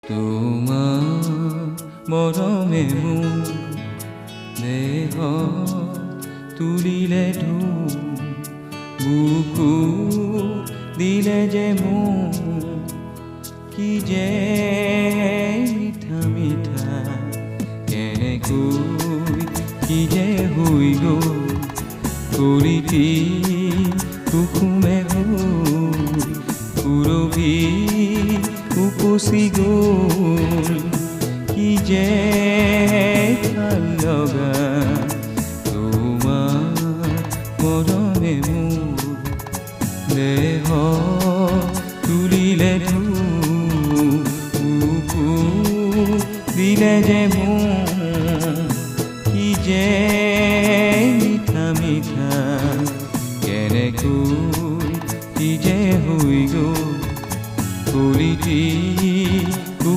তোমাৰ মৰমে মোৰ দেহ তুলিলে বুকু দিলে যে মোৰ কি যে মিঠা মিঠা কেনেকৈ কি যে হৈ গ'ল কৰিতি কুকুমে পুৰবি উপচি গ'ল কি যে ভাল লগা তোমাৰ মৰমে মোৰ দেহ তুলিলে বুকু দিলে যে মোৰ